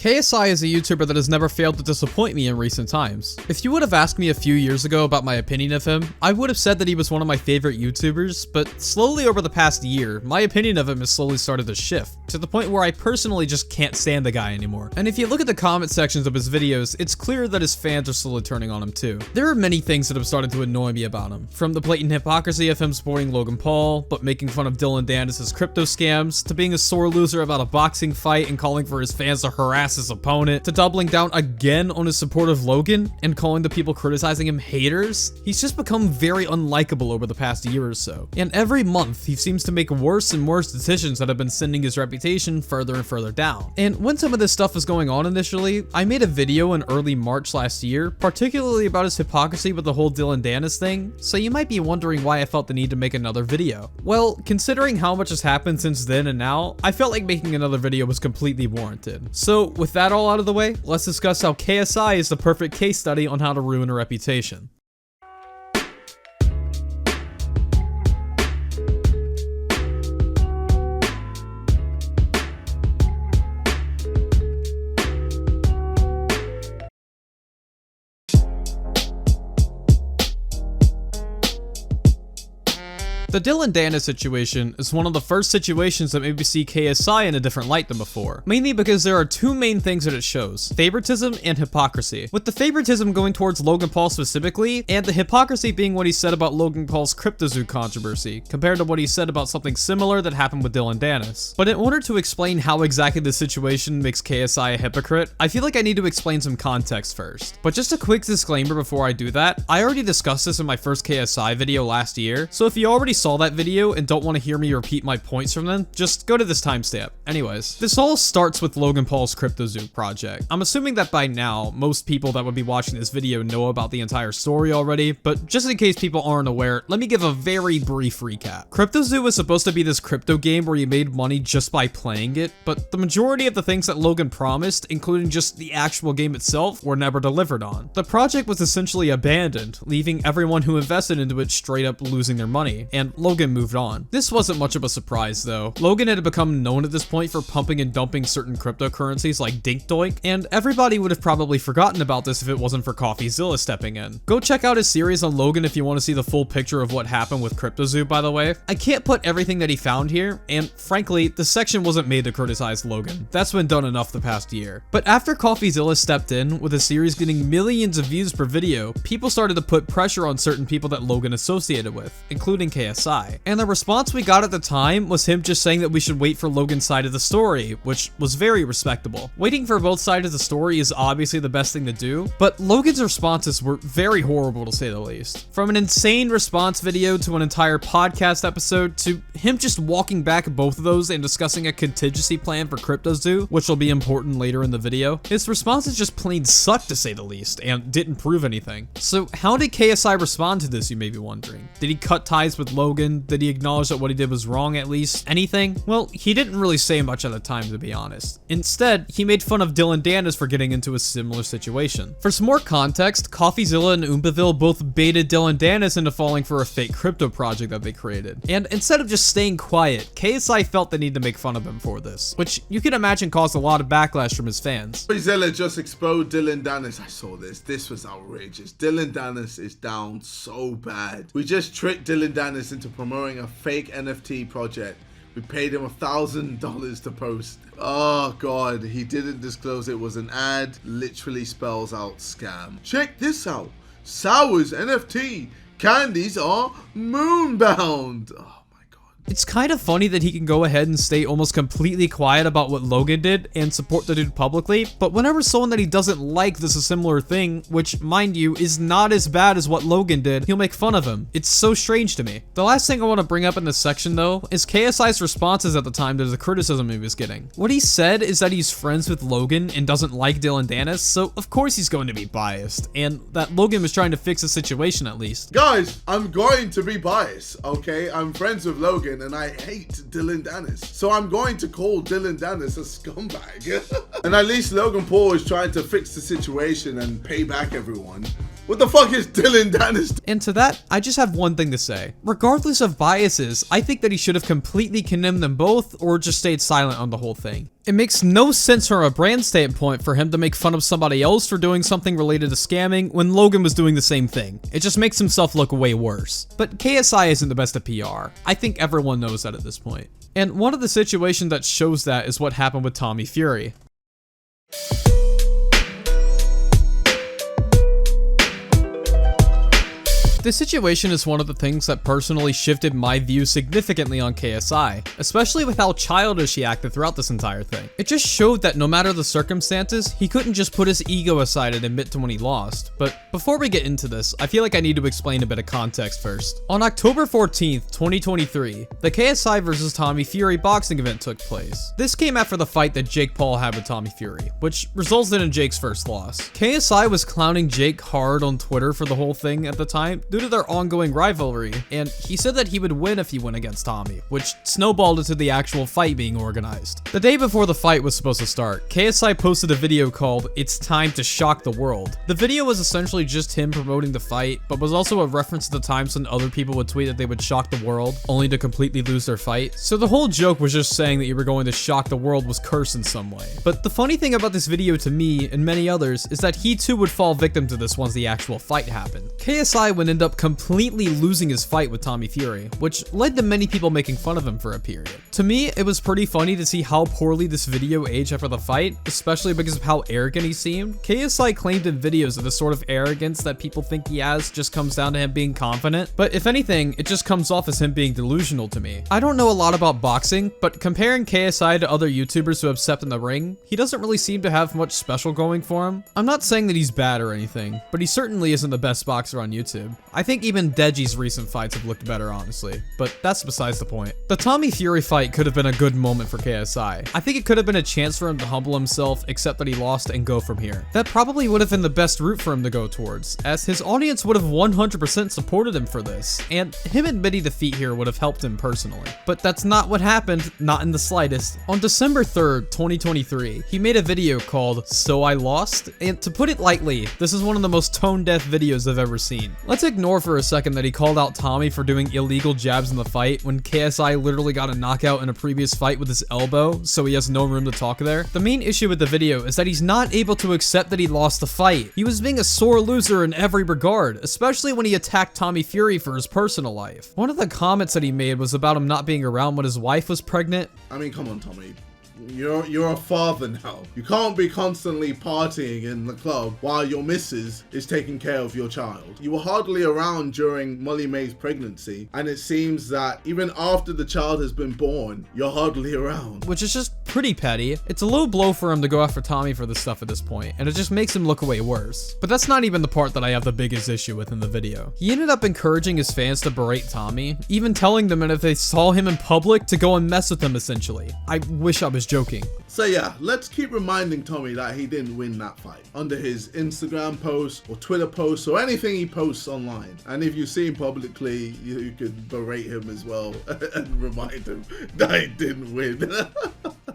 KSI is a YouTuber that has never failed to disappoint me in recent times. If you would have asked me a few years ago about my opinion of him, I would have said that he was one of my favorite YouTubers, but slowly over the past year, my opinion of him has slowly started to shift, to the point where I personally just can't stand the guy anymore. And if you look at the comment sections of his videos, it's clear that his fans are slowly turning on him too. There are many things that have started to annoy me about him, from the blatant hypocrisy of him supporting Logan Paul, but making fun of Dylan Dennis's crypto scams, to being a sore loser about a boxing fight and calling for his fans to harass his opponent, to doubling down again on his support of Logan and calling the people criticizing him haters. He's just become very unlikable over the past year or so. And every month, he seems to make worse and worse decisions that have been sending his reputation further and further down. And when some of this stuff was going on initially, I made a video in early March last year, particularly about his hypocrisy with the whole Dylan Dennis thing, so you might be wondering why I felt the need to make another video. Well, considering how much has happened since then and now, I felt like making another video was completely warranted. So with that all out of the way, let's discuss how KSI is the perfect case study on how to ruin a reputation. The Dylan Dennis situation is one of the first situations that made me see KSI in a different light than before, mainly because there are two main things that it shows: favoritism and hypocrisy, with the favoritism going towards Logan Paul specifically, and the hypocrisy being what he said about Logan Paul's CryptoZoo controversy, compared to what he said about something similar that happened with Dylan Dennis. But in order to explain how exactly the situation makes KSI a hypocrite, I feel like I need to explain some context first. But just a quick disclaimer before I do that, I already discussed this in my first KSI video last year, so if you already saw that video and don't want to hear me repeat my points from then, just go to this timestamp. Anyways, this all starts with Logan Paul's CryptoZoo project. I'm assuming that by now, most people that would be watching this video know about the entire story already, but just in case people aren't aware, let me give a very brief recap. CryptoZoo was supposed to be this crypto game where you made money just by playing it, but the majority of the things that Logan promised, including just the actual game itself, were never delivered on. The project was essentially abandoned, leaving everyone who invested into it straight up losing their money, and Logan moved on. This wasn't much of a surprise though. Logan had become known at this point for pumping and dumping certain cryptocurrencies like Dink Doink, and everybody would have probably forgotten about this if it wasn't for CoffeeZilla stepping in. Go check out his series on Logan if you want to see the full picture of what happened with CryptoZoo, by the way. I can't put everything that he found here, and frankly, the section wasn't made to criticize Logan. That's been done enough the past year. But after CoffeeZilla stepped in, with the series getting millions of views per video, people started to put pressure on certain people that Logan associated with, including KSI. And the response we got at the time was him just saying that we should wait for Logan's side of the story, which was very respectable. Waiting for both sides of the story is obviously the best thing to do, but Logan's responses were very horrible to say the least. From an insane response video to an entire podcast episode to him just walking back both of those and discussing a contingency plan for CryptoZoo, which will be important later in the video, his responses just plain sucked to say the least and didn't prove anything. So how did KSI respond to this, you may be wondering? Did he cut ties with Logan? Did he acknowledge that what he did was wrong at least? Anything? Well, he didn't really say much at the time, to be honest. Instead, he made fun of Dylan Dennis for getting into a similar situation. For some more context, CoffeeZilla and Oompaville both baited Dylan Dennis into falling for a fake crypto project that they created. And instead of just staying quiet, KSI felt the need to make fun of him for this, which you can imagine caused a lot of backlash from his fans. CoffeeZilla just exposed Dylan Dennis. I saw this. This was outrageous. Dylan Dennis is down so bad. We just tricked Dylan Dennis into promoting a fake NFT project. We paid him $1,000 to post. Oh god, he didn't disclose it was an ad. Literally spells out scam. Check this out. Sour's NFT. Candies are moonbound. Oh. It's kind of funny that he can go ahead and stay almost completely quiet about what Logan did and support the dude publicly, but whenever someone that he doesn't like does a similar thing, which, mind you, is not as bad as what Logan did, he'll make fun of him. It's so strange to me. The last thing I want to bring up in this section, though, is KSI's responses at the time to the criticism he was getting. What he said is that he's friends with Logan and doesn't like Dylan Dennis, so of course he's going to be biased, and that Logan was trying to fix the situation at least. Guys, I'm going to be biased, okay? I'm friends with Logan and I hate Dylan Dennis. So I'm going to call Dylan Dennis a scumbag. And at least Logan Paul is trying to fix the situation and pay back everyone. What the fuck is Dylan Dennis? And to that, I just have one thing to say. Regardless of biases, I think that he should have completely condemned them both or just stayed silent on the whole thing. It makes no sense from a brand standpoint for him to make fun of somebody else for doing something related to scamming when Logan was doing the same thing. It just makes himself look way worse. But KSI isn't the best at PR. I think everyone knows that at this point. And one of the situations that shows that is what happened with Tommy Fury. This situation is one of the things that personally shifted my view significantly on KSI, especially with how childish he acted throughout this entire thing. It just showed that no matter the circumstances, he couldn't just put his ego aside and admit to when he lost. But before we get into this, I feel like I need to explain a bit of context first. On October 14th, 2023, the KSI vs Tommy Fury boxing event took place. This came after the fight that Jake Paul had with Tommy Fury, which resulted in Jake's first loss. KSI was clowning Jake hard on Twitter for the whole thing at the time, due to their ongoing rivalry, and he said that he would win if he went against Tommy, which snowballed into the actual fight being organized. The day before the fight was supposed to start, KSI posted a video called "It's Time to Shock the World." The video was essentially just him promoting the fight, but was also a reference to the times when other people would tweet that they would shock the world, only to completely lose their fight. So the whole joke was just saying that you were going to shock the world was cursed in some way. But the funny thing about this video to me, and many others, is that he too would fall victim to this once the actual fight happened. KSI would end up completely losing his fight with Tommy Fury, which led to many people making fun of him for a period. To me, it was pretty funny to see how poorly this video aged after the fight, especially because of how arrogant he seemed. KSI claimed in videos that the sort of arrogance that people think he has just comes down to him being confident, but if anything, it just comes off as him being delusional to me. I don't know a lot about boxing, but comparing KSI to other YouTubers who have stepped in the ring, he doesn't really seem to have much special going for him. I'm not saying that he's bad or anything, but he certainly isn't the best boxer on YouTube. I think even Deji's recent fights have looked better, honestly, but that's besides the point. The Tommy Fury fight could have been a good moment for KSI. I think it could have been a chance for him to humble himself, accept that he lost, and go from here. That probably would have been the best route for him to go towards, as his audience would have 100% supported him for this, and him admitting defeat here would have helped him personally. But that's not what happened, not in the slightest. On December 3rd, 2023, he made a video called "So I Lost," and to put it lightly, this is one of the most tone-deaf videos I've ever seen. Let's ignore for a second that he called out Tommy for doing illegal jabs in the fight when KSI literally got a knockout in a previous fight with his elbow, so he has no room to talk there. The main issue with the video is that he's not able to accept that he lost the fight. He was being a sore loser in every regard, especially when he attacked Tommy Fury for his personal life. One of the comments that he made was about him not being around when his wife was pregnant. I mean, come on, Tommy. You're a father now. You can't be constantly partying in the club while your missus is taking care of your child. You were hardly around during Molly Mae's pregnancy, and it seems that even after the child has been born, you're hardly around. Which is just pretty petty. It's a low blow for him to go after Tommy for this stuff at this point, and it just makes him look way worse. But that's not even the part that I have the biggest issue with in the video. He ended up encouraging his fans to berate Tommy, even telling them that if they saw him in public to go and mess with him essentially. I wish I was joking. So yeah, let's keep reminding Tommy that he didn't win that fight under his Instagram posts or Twitter posts or anything he posts online. And if you see him publicly, you could berate him as well and remind him that he didn't win.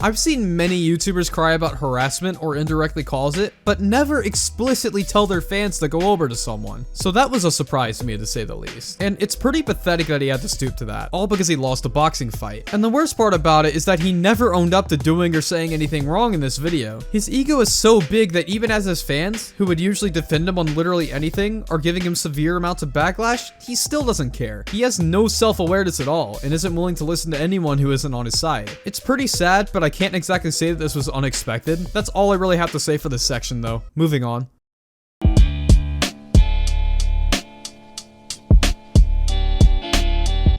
I've seen many YouTubers cry about harassment or indirectly cause it, but never explicitly tell their fans to go over to someone. So that was a surprise to me, to say the least. And it's pretty pathetic that he had to stoop to that, all because he lost a boxing fight. And the worst part about it is that he never owned up to doing or saying anything wrong in this video. His ego is so big that even as his fans, who would usually defend him on literally anything, are giving him severe amounts of backlash, he still doesn't care. He has no self-awareness at all, and isn't willing to listen to anyone who isn't on his side. It's pretty sad, but I can't exactly say that this was unexpected. That's all I really have to say for this section though. Moving on.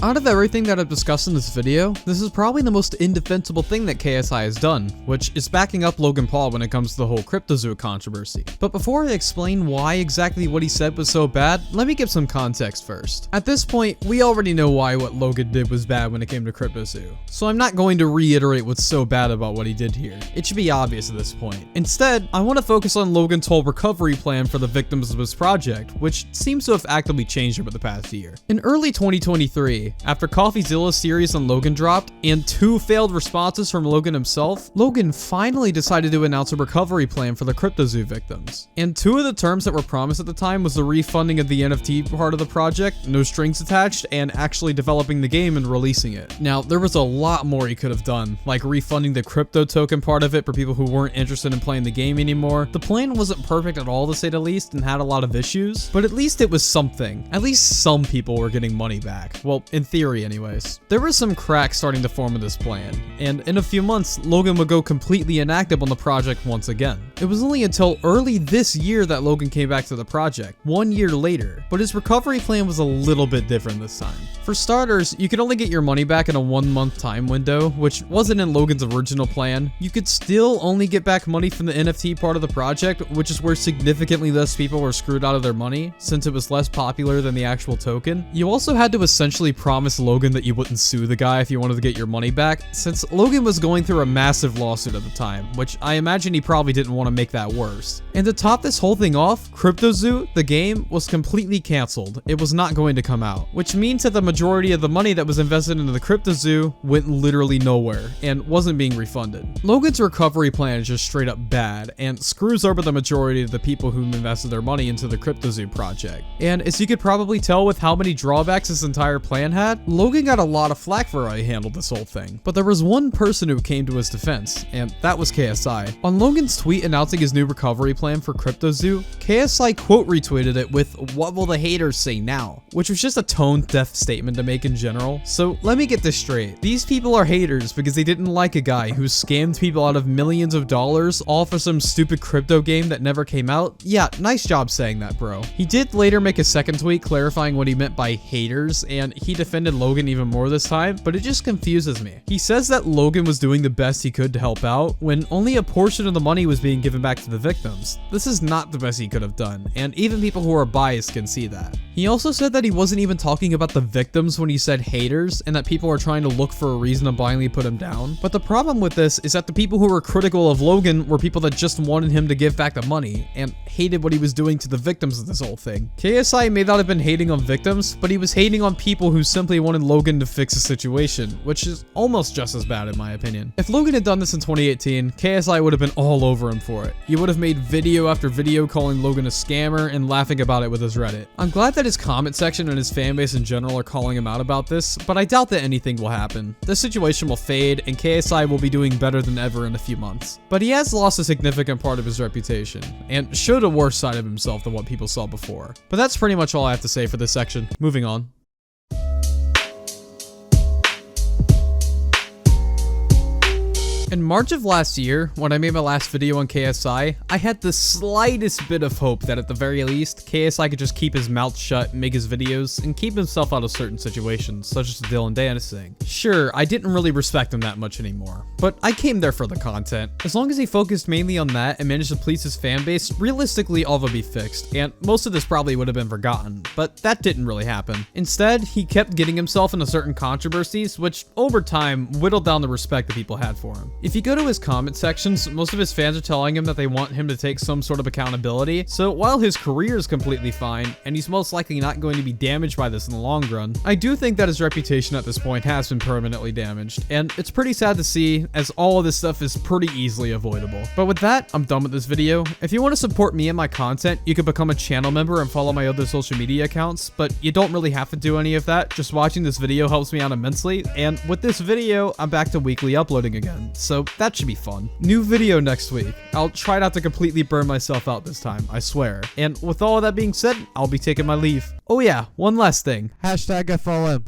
Out of everything that I've discussed in this video, this is probably the most indefensible thing that KSI has done, which is backing up Logan Paul when it comes to the whole CryptoZoo controversy. But before I explain why exactly what he said was so bad, let me give some context first. At this point, we already know why what Logan did was bad when it came to CryptoZoo, so I'm not going to reiterate what's so bad about what he did here. It should be obvious at this point. Instead, I want to focus on Logan's whole recovery plan for the victims of his project, which seems to have actively changed over the past year. In early 2023, After CoffeeZilla's series on Logan dropped, and 2 failed responses from Logan himself, Logan finally decided to announce a recovery plan for the CryptoZoo victims. And 2 of the terms that were promised at the time was the refunding of the NFT part of the project, no strings attached, and actually developing the game and releasing it. Now, there was a lot more he could have done, like refunding the crypto token part of it for people who weren't interested in playing the game anymore. The plan wasn't perfect at all, to say the least, and had a lot of issues, but at least it was something. At least some people were getting money back. Well, in theory anyways. There were some cracks starting to form in this plan, and in a few months, Logan would go completely inactive on the project once again. It was only until early this year that Logan came back to the project, 1 year later, but his recovery plan was a little bit different this time. For starters, you could only get your money back in a 1-month time window, which wasn't in Logan's original plan. You could still only get back money from the NFT part of the project, which is where significantly less people were screwed out of their money, since it was less popular than the actual token. You also had to essentially promise Logan that you wouldn't sue the guy if you wanted to get your money back, since Logan was going through a massive lawsuit at the time, which I imagine he probably didn't want to make that worse. And to top this whole thing off, CryptoZoo, the game, was completely cancelled. It was not going to come out, which means that the majority of the money that was invested into the CryptoZoo went literally nowhere and wasn't being refunded. Logan's recovery plan is just straight up bad and screws over the majority of the people who invested their money into the CryptoZoo project. And as you could probably tell with how many drawbacks this entire plan had, Logan got a lot of flack for how he handled this whole thing. But there was one person who came to his defense, and that was KSI. On Logan's tweet announcing his new recovery plan for CryptoZoo, KSI quote retweeted it with, "What will the haters say now?" which was just a tone-deaf statement to make in general. So let me get this straight. These people are haters because they didn't like a guy who scammed people out of millions of dollars all for some stupid crypto game that never came out? Yeah, nice job saying that, bro. He did later make a second tweet clarifying what he meant by haters, and he defended Logan even more this time, but it just confuses me. He says that Logan was doing the best he could to help out when only a portion of the money was being given back to the victims. This is not the best he could have done, and even people who are biased can see that. He also said that he wasn't even talking about the victims when he said haters, and that people are trying to look for a reason to blindly put him down. But the problem with this is that the people who were critical of Logan were people that just wanted him to give back the money and hated what he was doing to the victims of this whole thing. KSI may not have been hating on victims, but he was hating on people who simply wanted Logan to fix the situation, which is almost just as bad in my opinion. If Logan had done this in 2018, KSI would have been all over him for it. He would have made video after video calling Logan a scammer and laughing about it with his Reddit. I'm glad that his comment section and his fanbase in general are calling him out about this, but I doubt that anything will happen. This situation will fade and KSI will be doing better than ever in a few months. But he has lost a significant part of his reputation and showed a worse side of himself than what people saw before. But that's pretty much all I have to say for this section. Moving on. In March of last year, when I made my last video on KSI, I had the slightest bit of hope that at the very least, KSI could just keep his mouth shut, make his videos, and keep himself out of certain situations, such as the Dylan Dennis thing. Sure, I didn't really respect him that much anymore, but I came there for the content. As long as he focused mainly on that and managed to please his fanbase, realistically all would be fixed, and most of this probably would have been forgotten, but that didn't really happen. Instead, he kept getting himself into certain controversies, which over time whittled down the respect that people had for him. If you go to his comment sections, most of his fans are telling him that they want him to take some sort of accountability, so while his career is completely fine, and he's most likely not going to be damaged by this in the long run, I do think that his reputation at this point has been permanently damaged, and it's pretty sad to see, as all of this stuff is pretty easily avoidable. But with that, I'm done with this video. If you want to support me and my content, you can become a channel member and follow my other social media accounts, but you don't really have to do any of that. Just watching this video helps me out immensely, and with this video, I'm back to weekly uploading again, so that should be fun. New video next week. I'll try not to completely burn myself out this time, I swear. And with all of that being said, I'll be taking my leave. Oh yeah, one last thing. #FLM.